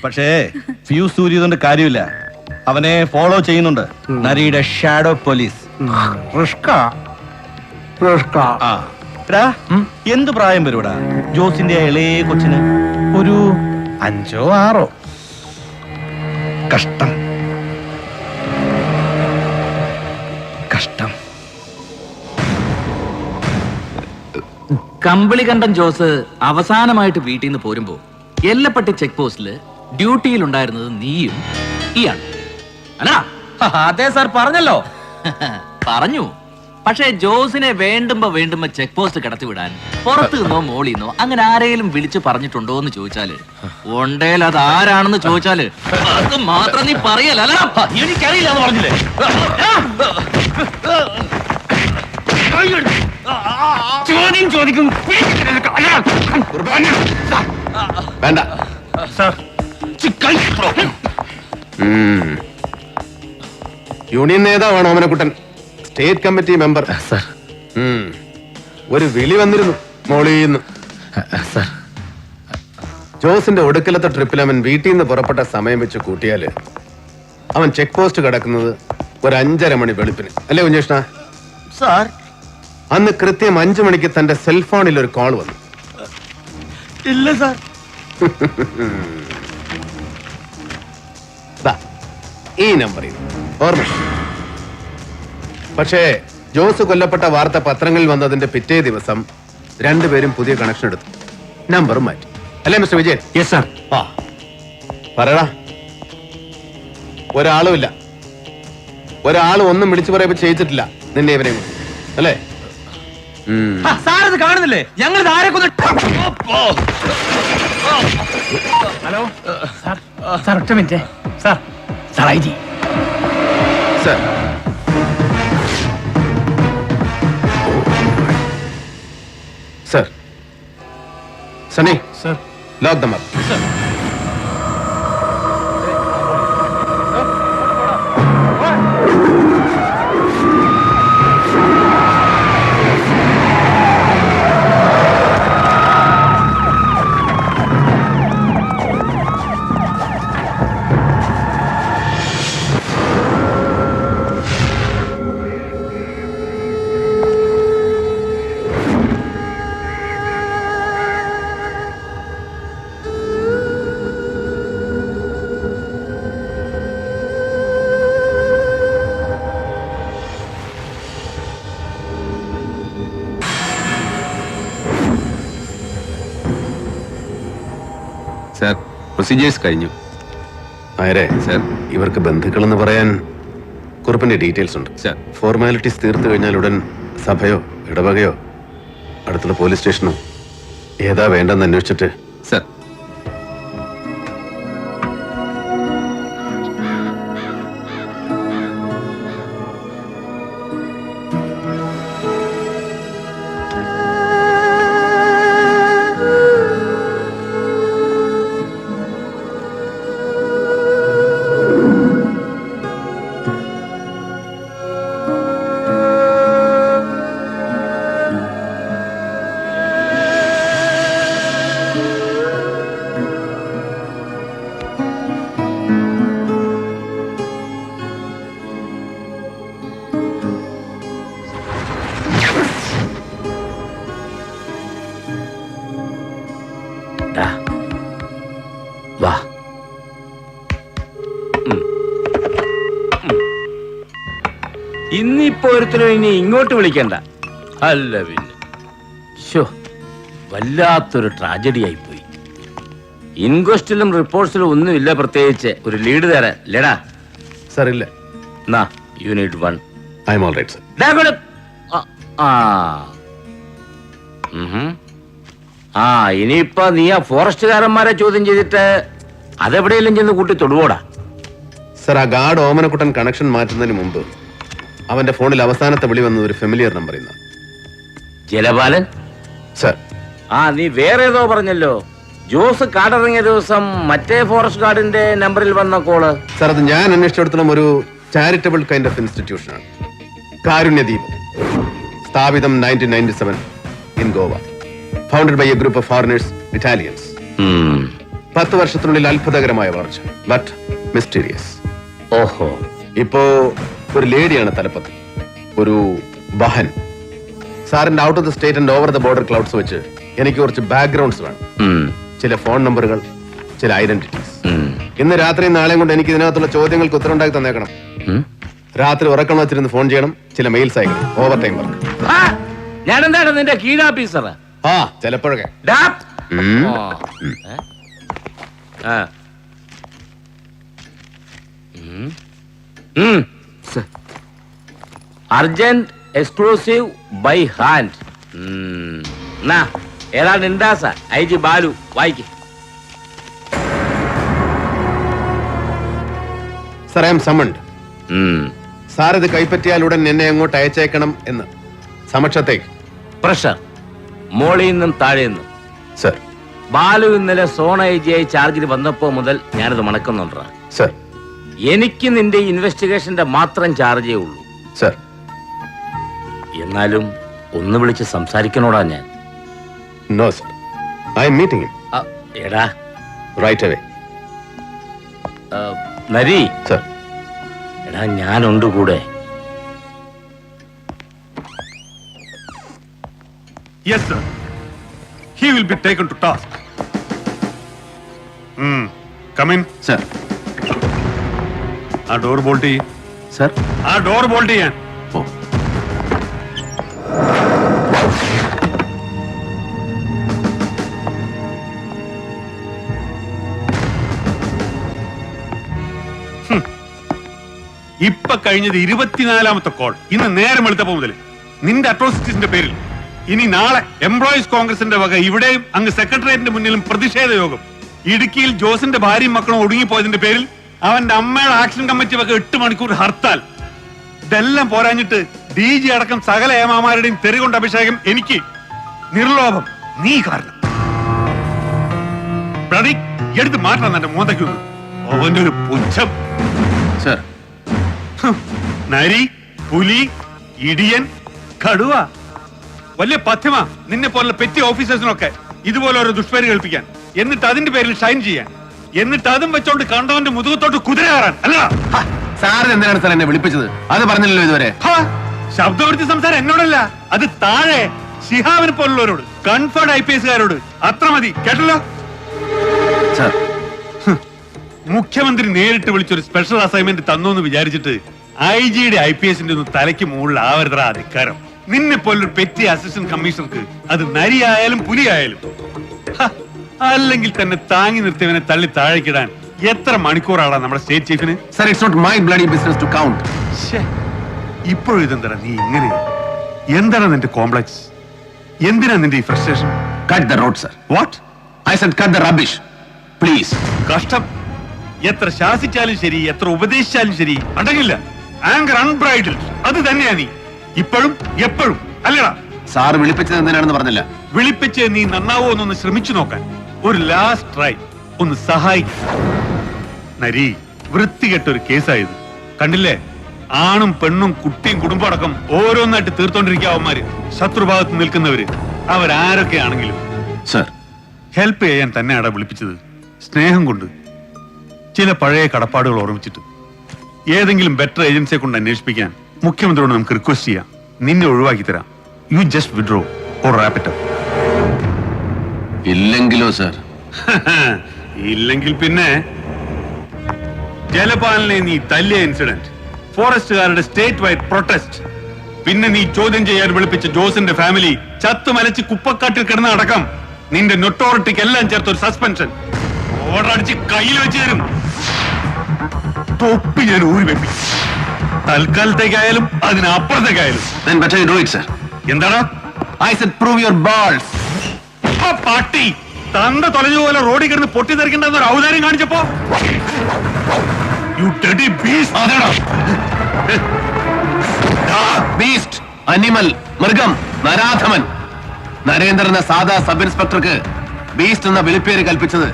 പക്ഷേ ഫ്യൂസ് ഊരിയതുകൊണ്ട് കാര്യമില്ല. അവനെ ഫോളോ ചെയ്യുന്നുണ്ട് നരിയുടെ ഷാഡോ പോലീസ്. എന്ത് പ്രായം വരുവിടാ ജോസിന്റെ ഇളയ കൊച്ചിന്? ഒരു 5 or 6. കഷ്ടം കഷ്ടം. കമ്പിളികണ്ഠൻ ജോസ് അവസാനമായിട്ട് വീട്ടിൽ നിന്ന് പോരുമ്പോ എല്ലപ്പട്ടി ചെക്ക് പോസ്റ്റില് ഡ്യൂട്ടിയിൽ ഉണ്ടായിരുന്നത് നീയും ഈയാണ് അല്ലടാ? അതെ സാർ, പറഞ്ഞല്ലോ. പറഞ്ഞു. പക്ഷേ ജോസിനെ വേണ്ടുമ്പോ ചെക്ക് പോസ്റ്റ് കടത്തിവിടാൻ പുറത്തു നിന്നോ മോളിന്നോ അങ്ങനെ ആരെങ്കിലും വിളിച്ചു പറഞ്ഞിട്ടുണ്ടോ എന്ന് ചോദിച്ചാല് ഉണ്ടേൽ അത് ആരാണെന്ന് ചോദിച്ചാല് അത് മാത്രം നീ പറയല. എനിക്കറിയില്ല എന്ന് പറഞ്ഞില്ലേ? ചോദിക്കും വേണ്ട. യൂണിയൻ നേതാവാണ് ഓമനക്കുട്ടൻ, സ്റ്റേറ്റ് കമ്മിറ്റി മെമ്പർ. ഒരു വിളി വന്നിരുന്നു മോളിന്ന്. ജോസിന്റെ ഒടുക്കലത്തെ ട്രിപ്പിൽ അവൻ വീട്ടിൽ നിന്ന് പുറപ്പെട്ട സമയം വെച്ച് കൂട്ടിയാല് അവൻ ചെക്ക് പോസ്റ്റ് കിടക്കുന്നത് ഒരു 5:30 മണി വെളുപ്പിന്, അല്ലേ കുഞ്ഞേഷ്ണ? സാർ, അന്ന് കൃത്യം 5 മണിക്ക് തന്റെ സെൽഫോണിൽ ഒരു കോൾ വന്നു. ഇല്ല സാർ. ഈ നമ്പറിൽ ഓർമ്മ. പക്ഷേ ജോസ് കൊല്ലപ്പെട്ട വാർത്ത പത്രങ്ങളിൽ വന്നതിന്റെ പിറ്റേ ദിവസം രണ്ടുപേരും പുതിയ കണക്ഷൻ എടുത്തു, നമ്പറും മാറ്റി, അല്ലേ മിസ്റ്റർ വിജയൻ? Yes sir. പറയടാ. ഒരാളുമില്ല, ഒരാളും ഒന്നും വിളിച്ചു പറയുമ്പോ ചെയ്യിച്ചിട്ടില്ല നിന്നെ ഇവനെ, അല്ലേ? സാർ ഇത് കാണുന്നില്ലേ? ഞങ്ങൾ ആരെ കൊന്നു? ഹലോ സാർ, സാർ ഒറ്റ minute sir. Sir I G sir. Sir, Sunny sir, lock dum up. Sir, procedures കഴിഞ്ഞു. ആരെ സാർ, ഇവർക്ക് ബന്ധുക്കളെന്ന് പറയാൻ കുറിപ്പിന്റെ ഡീറ്റെയിൽസ് ഉണ്ട്. സാർ, ഫോർമാലിറ്റീസ് തീർത്തു കഴിഞ്ഞാൽ ഉടൻ സഭയോ ഇടവകയോ അടുത്തുള്ള പോലീസ് സ്റ്റേഷനോ ഏതാ വേണ്ടെന്ന് അന്വേഷിച്ചിട്ട്. സാർ. വാ. ഇന്നിപ്പോ ഒരുത്തരും ഇനി ഇങ്ങോട്ട് വിളിക്കണ്ട. അല്ല പിന്നെ വല്ലാത്തൊരു ട്രാജഡി ആയിപ്പോയി. ഇൻക്വസ്റ്റിലും റിപ്പോർട്ട്സിലും ഒന്നുമില്ല പ്രത്യേകിച്ച്. ഒരു ലീഡ് തരാൻ ലേടാ? സാർ ഇല്ല. Unit 1. I'm all right sir. ഇനിയിപ്പോ നീ ആ ഫോറസ്റ്റുകാരന്മാരെ ചോദ്യം ചെയ്തിട്ട് അതെവിടെയെങ്കിലും ചെന്ന് കൂട്ടി തൊടുവോടാ? സർ, ആ ഗാർഡ് ഓമനക്കുട്ടൻ കണക്ഷൻ മാറ്റുന്നതിന് മുമ്പ് അവന്റെ ഫോണിൽ അവസാനത്തെ വിളി വന്നത് ഒരു ഫെമിലിയർ നമ്പർ. ജലപാലൻ സർ. നീ വേറെ ഏതോ പറഞ്ഞല്ലോ. ജോസ് കാടിറങ്ങിയ ദിവസം മറ്റേ ഫോറസ്റ്റ് ഗാർഡിന്റെ നമ്പറിൽ വന്ന കോള്. സർ, അത് ഞാൻ അന്വേഷിച്ചിടത്തോളം ഒരു ചാരിറ്റബിൾ കൈൻഡ് ഓഫ് ഇൻസ്റ്റിറ്റ്യൂഷനാണ്. കാരുണ്യദീപം, സ്ഥാപിതം 1997 in Goa, founded by a group of foreigners, Italians. 10 വർഷത്തിനുള്ളിൽ അത്ഭുതകരമായ വളർച്ച, ബട്ട് മിസ്റ്റീരിയസ്. ഓഹോ. ഇപ്പോ ഒരു ലേഡിയാണ് തലപ്പത്ത്, ഒരു ബഹൻ. സാറിന്റെ out of the state and over the border clouds വെച്ച് എനിക്ക് കുറച്ച് ബാക്ക്ഗ്രൗണ്ട്സ് വേണം, ചില ഫോൺ നമ്പറുകൾ, ചില ഐഡന്റിറ്റീസ്. ഇന്ന് രാത്രി നാളെയും കൊണ്ട് എനിക്ക് ഇതിനകത്തുള്ള ചോദ്യങ്ങൾക്ക് ഉത്തരം ഉണ്ടാക്കി തന്നേക്കണം. രാത്രി ഉറക്കം വെച്ചിരുന്ന് ഫോൺ ചെയ്യണം, ചില മെയിൽസ് അയക്കണം, ഓവർ ടൈം വർക്ക്. ഞാൻ എന്താണ് നിന്റെ കീഴാഫീസർ? ആ ചിലപ്പോഴൊക്കെ. Urgent exclusive by hand. ഏതാണ് ഇൻഡാസ IG ബാലു, വായിക്ക്. Sir, I am summoned. Sir ഇത് കൈപ്പറ്റിയാൽ ഉടൻ എന്നെ അങ്ങോട്ട് അയച്ചേക്കണം എന്ന്. സമക്ഷത്തേക്ക്. പ്രഷർ മോളിൽ നിന്നും താഴെ നിന്നും. സർ. ബാലു ഇന്നലെ സോണ IG ആയി ചാർജിൽ വന്നപ്പോ മുതൽ ഞാനിത് മണക്കുന്നുണ്ടാ. സർ. എനിക്ക് നിന്റെ ഇൻവെസ്റ്റിഗേഷന്റെ മാത്രം ചാർജേ ഉള്ളൂ. സർ. എന്നാലും ഒന്ന് വിളിച്ച് സംസാരിക്കണോടാ ഞാൻ. No sir, I M meeting him. എടാ, റൈറ്റ് അവേ. നരി. സർ. എടാ, ഞാനുണ്ട് കൂടെ. Yes, sir. He will be taken to task. Come in. Sir. ആ ഡോർ ബോൾട്ട് ചെയ്യ്. സർ. ആ ഡോർ ബോൾട്ട് ചെയ്യാൻ. ഓ. ഇപ്പൊ കഴിഞ്ഞത് 24ാമത്തെ കോൾ. ഇന്ന് നേരം വെളുത്തപ്പോ മുതൽ നിന്റെ അട്രോസിറ്റീസിന്റെ പേരിൽ ഇനി നാളെ എംപ്ലോയീസ് കോൺഗ്രസിന്റെ വക ഇവിടെയും അങ്ങ് സെക്രട്ടേറിയറ്റിന്റെ മുന്നിലും പ്രതിഷേധ യോഗം. ഇടുക്കിയിൽ ജോസിന്റെ ഭാര്യയും മക്കളും ഒടുങ്ങിപ്പോയതിന്റെ പേരിൽ അവന്റെ അമ്മയുടെ ആക്ഷൻ കമ്മിറ്റി വക 8 മണിക്കൂർ ഹർത്താൽ. ഇതെല്ലാം പോരാഞ്ഞിട്ട് DG അടക്കം സകല ഏമാമാരുടെയും തെറികൊണ്ട് അഭിഷേകം എനിക്ക്. നിർലോഭം നീ കാരണം. എടുത്ത് മാറ്റാൻ എന്റെ മോന്തയ്ക്കുന്നു അവന്റെ ഒരു പുച്ഛം. സർ. നരി, പുലി, ഇടിയൻ, കടുവ, വലിയ പഥ്യമ നിന്നെ പോലുള്ള പെറ്റി ഓഫീസേഴ്സിനൊക്കെ ഇതുപോലെ ഓരോ ദുഷ്പേര് കേൾപ്പിക്കാൻ, എന്നിട്ട് അതിന്റെ പേരിൽ ഷൈൻ ചെയ്യാൻ, എന്നിട്ട് അതും വെച്ചോണ്ട് കണ്ടവന്റെ മുതുകത്തോട്ട് കുതിര കയറാൻ. അല്ല സാറിന് എന്തിനാണ് സാർ എന്നെ വിളിപ്പിച്ചത്? അത് പറഞ്ഞില്ലല്ലോ ഇതുവരെ. ശബ്ദമെടുത്ത് സംസാരം എന്നോടല്ല, അത് താഴെ ശിഹാബിനെ പോലുള്ളവരോട്, കൺഫേർഡ് IPSകാരോട്. അത്ര മതി, കേട്ടല്ലോ. സർ. മുഖ്യമന്ത്രി നേരിട്ട് വിളിച്ചൊരു സ്പെഷ്യൽ അസൈൻമെന്റ് തന്നു എന്ന് വിചാരിച്ചിട്ട് IG-യുടെ IPSന്റെ ഒന്നും തലയ്ക്ക് മുകളിൽ ആവരുതറ അധികാരം. നിന്നെ പോലൊരു പെറ്റി അസിസ്റ്റന്റ് കമ്മീഷണർക്ക് അത് നരിയായാലും പുലിയായാലും. അല്ലെങ്കിൽ തന്നെ താങ്ങി നിർത്തിയവനെ തള്ളി താഴേക്കിടാൻ എത്ര മണിക്കൂറാണ് നമ്മുടെ സ്റ്റേറ്റ് ചീഫിന്? Sir, it's not my bloody business to count. ഇപ്പോഴും ഇതെന്താ നീ ഇങ്ങനെ? എന്താണ് നിന്റെ കോംപ്ലക്സ്? എന്തിനാ നിന്റെ ഈ frustration? Cut the road sir. What? I said cut the rubbish please. കഷ്ടം. എത്ര ശാസിച്ചാലും ശരി, എത്ര ഉപദേശിച്ചാലും ശരി, അടങ്ങില്ല. ആങ്കർ അൺബ്രൈഡൽഡ്. അത് തന്നെയാ നീ ഇപ്പോഴും എപ്പോഴും. അല്ലടാ. സാർ വിളിപ്പിച്ചത് എന്തിനാണെന്ന് പറഞ്ഞില്ല. വിളിപ്പിച്ച് നീ നന്നാവോ എന്നൊന്ന് ശ്രമിച്ചു നോക്കാൻ, ഒരു ലാസ്റ്റ് ട്രൈ, ഒന്ന് സഹായിക്കും. നരി, വൃത്തികെട്ടൊരു കേസായത് കണ്ടില്ലേ? ആണും പെണ്ണും കുട്ടിയും കുടുംബമടക്കം ഓരോന്നായിട്ട് തീർത്തോണ്ടിരിക്കാവന്മാര്, ശത്രുഭാഗത്ത് നിൽക്കുന്നവര്, അവരാരൊക്കെയാണെങ്കിലും. സർ. ഹെൽപ്പ് ചെയ്യാൻ തന്നെയാടാ വിളിപ്പിച്ചത്. സ്നേഹം കൊണ്ട്, ചില പഴയ കടപ്പാടുകൾ ഓർമ്മിച്ചിട്ട്. ഏതെങ്കിലും ബെറ്റർ ഏജൻസിയെ കൊണ്ട് അന്വേഷിപ്പിക്കാൻ മുഖ്യമന്ത്രിയോട് നമുക്ക് റിക്വസ്റ്റ് ചെയ്യാം. നിന്നെ ഒഴിവാക്കി തരാം. You just withdraw or wrap it up. ഇല്ലെങ്കിലോ സർ? ഇല്ലെങ്കിൽ പിന്നെ ജലപാലിനെ നീ തല്ലിയ ഇൻസിഡന്റ്, ഫോറസ്റ്റുകാരുടെ സ്റ്റേറ്റ് വൈഡ് പ്രൊട്ടസ്റ്റ്, പിന്നെ നീ ചോദ്യം ചെയ്യാൻ വിളിപ്പിച്ച ജോസിന്റെ ഫാമിലി ചത്തുമലച്ച് കുപ്പക്കാട്ടിൽ കിടന്ന അടക്കം, നിന്റെ നൊട്ടോറിറ്റിക്ക് എല്ലാം ചേർത്ത് ഒരു സസ്പെൻഷൻ ഓർഡർ അടിച്ച് കയ്യിൽ വെച്ച് തരും. തൊപ്പി ഞാൻ ഊരി വെപ്പി. തൽക്കാലത്തേക്കായാലും അതിനപ്പുറത്തേക്കായാലും. Then better you do it, sir. എന്താടാ? I said prove your balls. ആ പാട്ടി തന്ത തൊലഞ്ഞുപോലെ റോഡിൽ കിടന്ന് പൊട്ടിത്തെറിക്കണ്ടെന്നൊരു ഔദാര്യം കാണിച്ചപ്പോ യു ഡെഡി ബീസ്റ്റ്. ബീസ്റ്റ്, അനിമൽ, മൃഗം, നരാധമൻ. നരേന്ദ്രൻ എന്ന സാധാ സബ് ഇൻസ്പെക്ടർക്ക് ബീസ്റ്റ് എന്ന വിളിപ്പേര് കൽപ്പിച്ചത്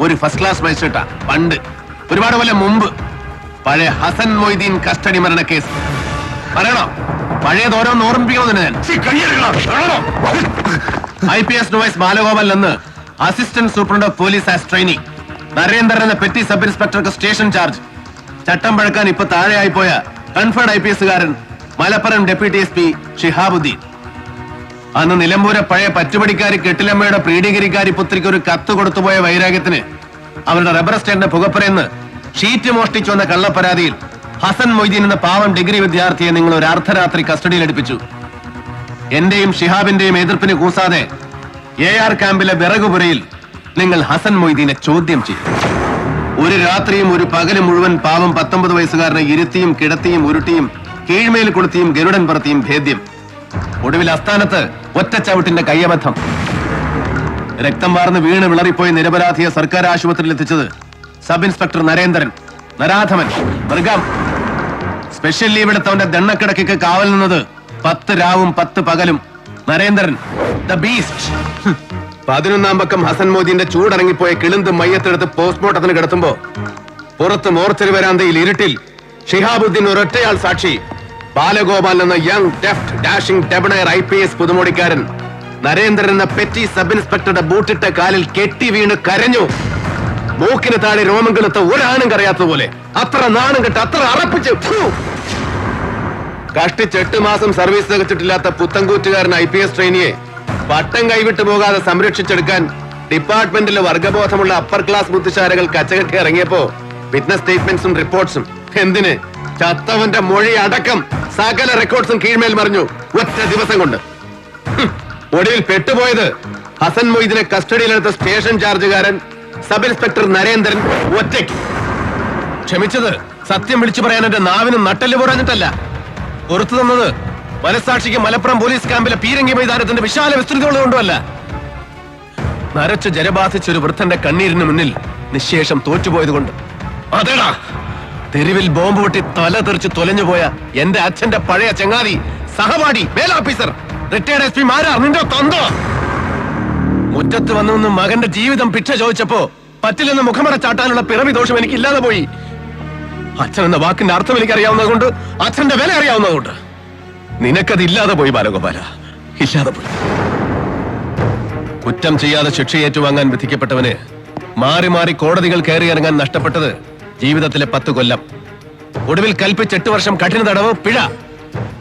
ഒരു ഫസ്റ്റ് ക്ലാസ് മജിസ്ട്രേറ്റാ പണ്ട്, ഒരുപാട് കൊല്ലം മുമ്പ്. പഴയ ഹസൻ മൊയ്തീൻ കസ്റ്റഡി മരണ കേസ് പറയണോ? പഴയത് ഓരോന്ന് ഓർമ്മിപ്പിക്കണമെന്ന് ഞാൻ. IPS നോവൈസ് ബാലഗോപാൽ എന്ന് assistant superintendent of police as training. Narendran എന്ന പെറ്റി സബ് ഇൻസ്പെക്ടർക്ക് സ്റ്റേഷൻ ചാർജ്. ചട്ടം പഴക്കാൻ ഇപ്പൊ താഴെയായി പോയ conferred IPS Malappuram deputy SP Shihabuddin. അന്ന് നിലമ്പൂരെ പഴയ പറ്റുപടിക്കാരി കെട്ടിലമ്മയുടെ പ്രീഡിഗിരിക്കാരി പുത്രിക്ക് ഒരു കത്ത് കൊടുത്തുപോയ വൈരാഗ്യത്തിന് അവരുടെ റബ്ബർ എസ്റ്റേറ്റിന്റെ പുകപ്പുരയെന്ന് ഷീറ്റ് മോഷ്ടിച്ചു വന്ന കള്ളപ്പരാതിയിൽ ഹസൻ മൊയ്തീൻ എന്ന പാവം ഡിഗ്രി വിദ്യാർത്ഥിയെ നിങ്ങൾ ഒരു അർദ്ധരാത്രി കസ്റ്റഡിയിൽ എടുപ്പിച്ചു. എന്റെയും ഷിഹാബിന്റെയും എതിർപ്പിന് കൂസാതെ AR ക്യാമ്പിലെ വിറകുപുരയിൽ നിങ്ങൾ ഹസൻ മൊയ്തീനെ ചോദ്യം ചെയ്തു. ഒരു രാത്രിയും ഒരു പകലും മുഴുവൻ പാവം 19 വയസ്സുകാരനെ ഇരുത്തിയും കിടത്തിയും ഉരുട്ടിയും കീഴ്മേൽ കൊളുത്തിയും ഗരുഡൻ പറത്തിയും ഭേദ്യം. ഒടുവിൽ അസ്ഥാനത്ത് ഒറ്റച്ചവിട്ടിന്റെ കയ്യബദ്ധം. രക്തം വാർന്ന് വീണ് വിളറിപ്പോയി നിരപരാധിയെ സർക്കാർ ആശുപത്രിയിൽ എത്തിച്ചത് സബ് ഇൻസ്പെക്ടർ നരേന്ദ്രൻ, നരാധമൻ, മൃഗം. സ്പെഷ്യൽ ലീവ് എടുത്തവന്റെ ദണ്ണക്കിടക്ക് കാവൽ നിന്നത് 10 രാവും 10 പകലും നരേന്ദ്രൻ, ദ ബീസ്റ്റ്. 11-ാം പക്കം ഹസൻ മോദിന്റെ ചൂടറങ്ങിപ്പോയ കിളിന്ത് മയ്യത്തെടുത്ത് പോസ്റ്റ്മോർട്ടത്തിന് കിടത്തുമ്പോ പുറത്ത് മോർച്ചറി വരാന്തയിൽ ഇരുട്ടിൽ ഷിഹാബുദ്ദീൻ ഒരൊറ്റയാൾ സാക്ഷി ബാലഗോപാൽ എന്ന young deft dashing debonair IPS പുതുമോടിക്കാരൻ നരേന്ദ്രൻ എന്ന പെറ്റി സബ് ഇൻസ്പെക്ടറുടെ ബൂട്ടിട്ട കാലിൽ കെട്ടി വീണ് കരഞ്ഞു. മൂക്കിന് താഴെ രോമം കെളുത്ത ഒരാണും കറിയാത്തതുപോലെ. അത്ര നാണം കെട്ട്, അത്ര അറപ്പിച്ച്. കഷ്ടിച്ച് 8 മാസം സർവീസ് തികച്ചിട്ടില്ലാത്ത പുത്തൻകൂറ്റുകാരൻ IPS ട്രെയിനിയെ പട്ടം കൈവിട്ടു പോകാതെ സംരക്ഷിച്ചെടുക്കാൻ ഡിപ്പാർട്ട്മെന്റിലെ വർഗബോധമുള്ള അപ്പർ ക്ലാസ് ബുദ്ധിശാലകൾ കച്ചകെട്ടി ഇറങ്ങിയപ്പോ വിറ്റ്നസ് സ്റ്റേറ്റ്മെന്റ്സും റിപ്പോർട്ട്സും എന്തിന് ചത്തവന്റെ മൊഴി അടക്കം സകല റെക്കോർഡ്സും കീഴ്മേൽ മറിഞ്ഞു ഒറ്റ ദിവസം കൊണ്ട്. ഒടുവിൽ പെട്ടുപോയത് ഹസൻ മൊയ്ദിനെ കസ്റ്റഡിയിലെടുത്ത സ്റ്റേഷൻ ചാർജുകാരൻ സബ് ഇൻസ്പെക്ടർ നരേന്ദ്രൻ ഒറ്റയ്ക്ക്. ക്ഷമിച്ചത് സത്യം വിളിച്ചു പറയാൻ എന്റെ നാവിന് നട്ടല് പറഞ്ഞിട്ടല്ല, പുറത്തു തന്നത് മനസാക്ഷിക്ക് മലപ്പുറം പോലീസ് ക്യാമ്പിലെ പീരങ്കി മൈതാനത്തിന്റെ വിശാല വിസ്തൃതികൊണ്ടുമല്ല. നരച്ച് ജലബാധിച്ച ഒരു വൃദ്ധന്റെ കണ്ണീരിന് മുന്നിൽ നിശേഷം തോറ്റുപോയത് കൊണ്ട്. അതേടാ, തെരുവിൽ ബോംബ് പൊട്ടി തല തെറിച്ച് തൊലഞ്ഞുപോയ എന്റെ അച്ഛന്റെ പഴയ ചങ്ങാതി, സഹപാഠി, മേലോഫീസർ, റിട്ടയർഡ് SP മാരാർ നിന്റെ തന്ത മുറ്റത്ത് വന്നു മകന്റെ ജീവിതം ഭിക്ഷ ചോദിച്ചപ്പോ പറ്റില്ലെന്ന് മുഖമട ചാട്ടാനുള്ള പിറവി ദോഷം എനിക്ക് ഇല്ലാതെ പോയി. അച്ഛൻ എന്ന വാക്കിന്റെ അർത്ഥം എനിക്ക് അറിയാവുന്നത് കൊണ്ട്, അച്ഛന്റെ വില അറിയാവുന്നത് കൊണ്ട്. നിനക്കത് ഇല്ലാതെ പോയി ബാലഗോപാല, ഇല്ലാതെ പോയി. കുറ്റം ചെയ്യാതെ ശിക്ഷ ഏറ്റുവാങ്ങാൻ വിധിക്കപ്പെട്ടവന് മാറി മാറി കോടതികൾ കയറി ഇറങ്ങാൻ നഷ്ടപ്പെട്ടത് ജീവിതത്തിലെ 10 കൊല്ലം. ഒടുവിൽ കൽപ്പിച്ച് 8 വർഷം കഠിന തടവ്, പിഴ.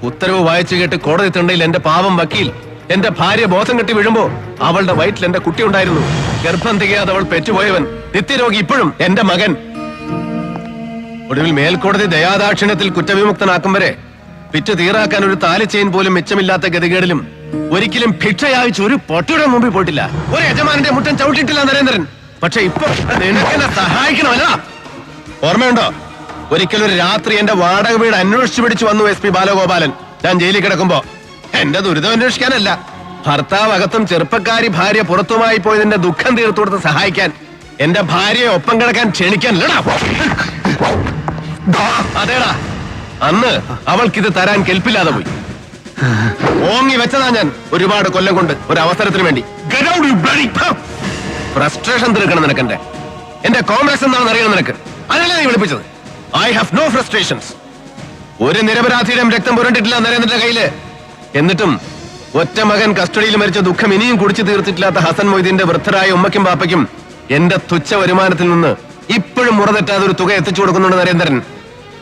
ഉത്തരവ് വായിച്ചു കേട്ട് കോടതി തിണ്ടയിൽ എന്റെ പാവം വക്കീൽ എന്റെ ഭാര്യ ബോധം കെട്ടി വീഴുമ്പോ അവളുടെ വയറ്റിൽ എന്റെ കുട്ടി ഉണ്ടായിരുന്നു. ഗർഭം തികയാതെ അവൾ പെറ്റുപോയവൻ, നിത്യരോഗി, ഇപ്പോഴും എന്റെ മകൻ. ഒടുവിൽ മേൽക്കോടതി ദയാദാക്ഷിണ്യത്തിൽ കുറ്റവിമുക്തനാക്കും വരെ പിറ്റ് തീറാക്കാൻ ഒരു താലി ചെയിൻ പോലും മിച്ചമില്ലാത്ത ഗതികേടിലും ഒരിക്കലും ഭിക്ഷയായിച്ച് ഒരു പൊട്ടിയുടെ മുമ്പിൽ പോയിട്ടില്ല. ഒരു യജമാനന്റെ മുറ്റം ചവിട്ടിയിട്ടില്ല നരേന്ദ്രൻ. പക്ഷെ ഇപ്പൊ നിനക്കെന്നെ സഹായിക്കണമല്ല. ഓർമ്മയുണ്ടോ, ഒരിക്കലും ഒരു രാത്രി എന്റെ വാടക വീട് അന്വേഷിച്ചു പിടിച്ചു വന്നു SP ബാലഗോപാലൻ. ഞാൻ ജയിലിൽ കിടക്കുമ്പോ എന്റെ ദുരിതം അന്വേഷിക്കാനല്ല, ഭർത്താവ് അകത്തും ചെറുപ്പക്കാരി ഭാര്യ പുറത്തുമായി പോയതിന്റെ ദുഃഖം തീർത്തു കൊടുത്ത് സഹായിക്കാൻ, എന്റെ ഭാര്യയെ ഒപ്പം കിടക്കാൻ ക്ഷണിക്കാനല്ലടാ. അതേടാ, അന്ന് അവൾക്കിത് തരാൻ കെൽപ്പില്ലാതെ പോയി. ഓങ്ങി വെച്ചതാ ഞാൻ ഒരുപാട് കൊല്ലം കൊണ്ട് ഒരു അവസരത്തിന് വേണ്ടി. ഫ്രസ്ട്രേഷൻ തീർക്കണം നിനക്കെന്റെ. എന്റെ കോംപ്ലക്സ് എന്താണെന്ന് അറിയണം നിനക്ക്. അതല്ലേ നീ വിളിപ്പിച്ചത്. I have no frustrations. ഒരു നിരപരാധിയുടെയും രക്തം പുരണ്ടിട്ടില്ല നരേന്ദ്രന്റെ കയ്യില്. എന്നിട്ടും ഒറ്റ മകൻ കസ്റ്റഡിയിൽ മരിച്ച ദുഃഖം ഇനിയും കുടിച്ചു തീർത്തിട്ടില്ലാത്ത ഹസൻ മൊയ്തീന്റെ വൃദ്ധരായ ഉമ്മയ്ക്കും പാപ്പയ്ക്കും എന്റെ തുച്ഛ വരുമാനത്തിൽ നിന്ന് ഇപ്പോഴും മുറതെറ്റാതെ ഒരു തുക എത്തിച്ചു കൊടുക്കുന്നുണ്ട് നരേന്ദ്രൻ.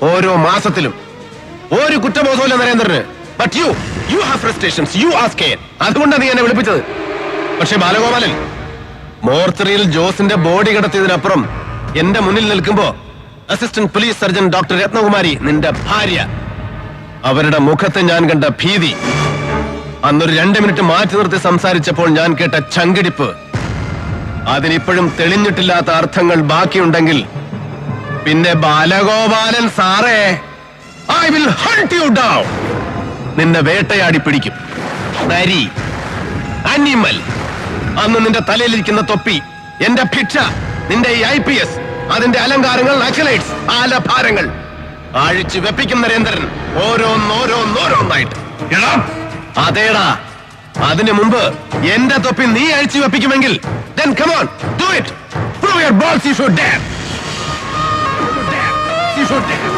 ഓരോ മാസത്തിലും. ഒരു കുറ്റബോധമില്ല നരേന്ദ്രന്. But you have frustrations, you are scared. അതുകൊണ്ടാണ് നീ എന്നെ വിളിപ്പിച്ചത്. പക്ഷേ ബാലഗോപാലൻ, മോർച്ചറിയിൽ ജോസിന്റെ ബോഡി കിടത്തിയതിനപ്പുറം എന്റെ മുന്നിൽ നിൽക്കുമ്പോ assistant police surgeon doctor Ratnakumari, നിന്റെ ഭാര്യ, അവരുടെ മുഖത്ത് ഞാൻ കണ്ട ഭീതി, അന്നൊരു 2 മിനിറ്റ് മാറ്റി നിർത്തി സംസാരിച്ചപ്പോൾ ഞാൻ കേട്ട ചങ്കിടിപ്പ്, അതിനിപ്പോഴും തെളിഞ്ഞിട്ടില്ലാത്ത അർത്ഥങ്ങൾ ബാക്കിയുണ്ടെങ്കിൽ പിന്നെ ബാലഗോപാലൻ സാറേ, I will hunt you down. നിന്നെ വേട്ടയാടി പിടിക്കും. നരി, അനിമൽ. അന്ന് നിന്റെ തലയിലിരിക്കുന്ന തൊപ്പി, എന്റെ ഭിക്ഷ, നിന്റെ ഈ IPS, അതിന്റെ അലങ്കാരങ്ങൾ, നക്സലൈറ്റ്സ്, ആലഭാരങ്ങൾ അഴിച്ചു വെപ്പിക്കും നരേന്ദ്രൻ, ഓരോന്നോരോന്നോരോന്നായിട്ട്. അതേടാ, അതിനു മുമ്പ് എന്റെ തൊപ്പി നീ അഴിച്ചു വെപ്പിക്കുമെങ്കിൽ then come on, do it. Prove your balls, you should dare. You should dare.